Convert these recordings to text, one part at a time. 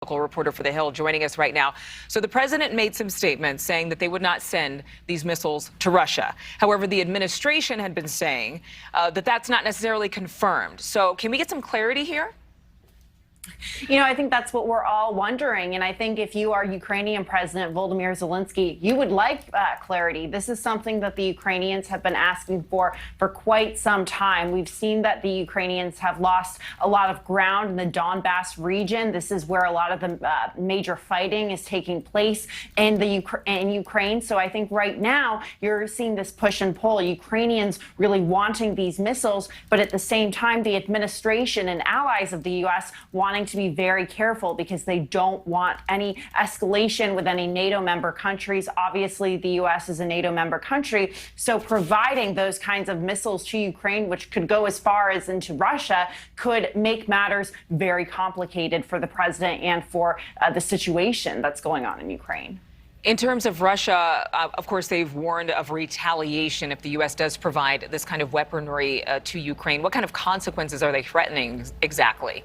Local reporter for The Hill joining us right now. So the president made some statements saying that they would not send these missiles to Russia. However, the administration had been saying that that's not necessarily confirmed. So can we get some clarity here? I think that's what we're all wondering. And I think if you are Ukrainian President Volodymyr Zelensky, you would like clarity. This is something that the Ukrainians have been asking for quite some time. We've seen that the Ukrainians have lost a lot of ground in the Donbass region. This is where a lot of the major fighting is taking place in Ukraine. So I think right now you're seeing this push and pull. Ukrainians really wanting these missiles, but at the same time, the administration and allies of the U.S. wanting to be very careful because they don't want any escalation with any NATO member countries. Obviously, the U.S. is a NATO member country, so providing those kinds of missiles to Ukraine, which could go as far as into Russia, could make matters very complicated for the president and for the situation that's going on in Ukraine. In terms of Russia, of course, they've warned of retaliation if the U.S. does provide this kind of weaponry to Ukraine. What kind of consequences are they threatening exactly?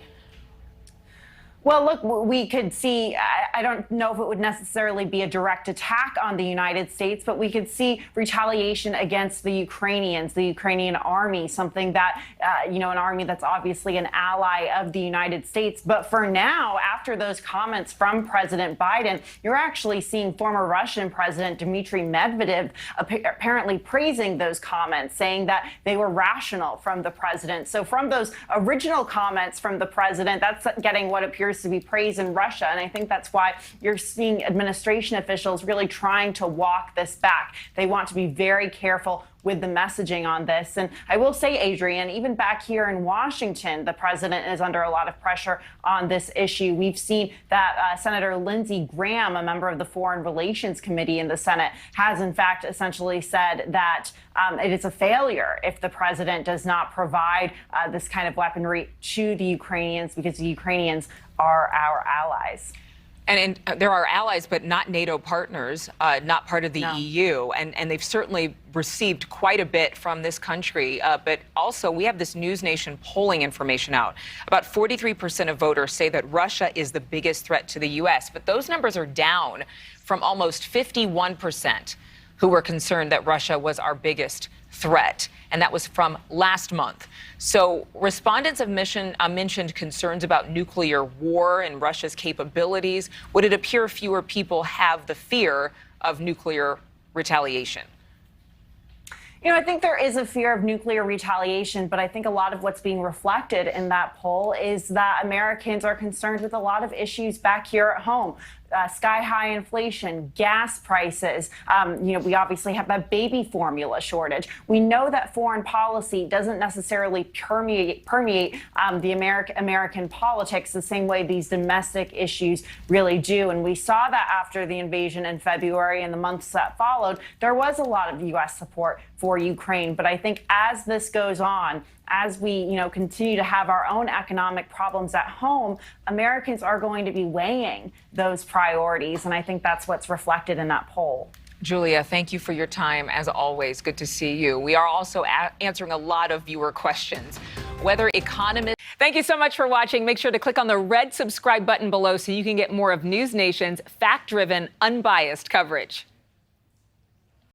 Well, look, we could see, I don't know if it would necessarily be a direct attack on the United States, but we could see retaliation against the Ukrainians, the Ukrainian army, something that, an army that's obviously an ally of the United States. But for now, after those comments from President Biden, you're actually seeing former Russian President Dmitry Medvedev apparently praising those comments, saying that they were rational from the president. So from those original comments from the president, that's getting what appears to be praise in Russia. And I think that's why you're seeing administration officials really trying to walk this back. They want to be very careful with the messaging on this. And I will say, Adrian, even back here in Washington, the president is under a lot of pressure on this issue. We've seen that Senator Lindsey Graham, a member of the Foreign Relations Committee in the Senate, has in fact essentially said that it is a failure if the president does not provide this kind of weaponry to the Ukrainians, because the Ukrainians are our allies. And there are allies, but not NATO partners, not part of the EU. And they've certainly received quite a bit from this country. But also, we have this NewsNation polling information out. About 43% of voters say that Russia is the biggest threat to the U.S. But those numbers are down from almost 51% who were concerned that Russia was our biggest threat. And that was from last month. So respondents have mentioned concerns about nuclear war and Russia's capabilities. Would it appear fewer people have the fear of nuclear retaliation? I think there is a fear of nuclear retaliation, but I think a lot of what's being reflected in that poll is that Americans are concerned with a lot of issues back here at home. Sky-high inflation, gas prices. We obviously have that baby formula shortage. We know that foreign policy doesn't necessarily permeate the American politics the same way these domestic issues really do. And we saw that after the invasion in February and the months that followed, there was a lot of U.S. support for Ukraine. But I think as this goes on, as we, continue to have our own economic problems at home, Americans are going to be weighing those priorities. And I think that's what's reflected in that poll. Julia, thank you for your time. As always, good to see you. We are also answering a lot of viewer questions. Whether economists... Thank you so much for watching. Make sure to click on the red subscribe button below so you can get more of NewsNation's fact-driven, unbiased coverage.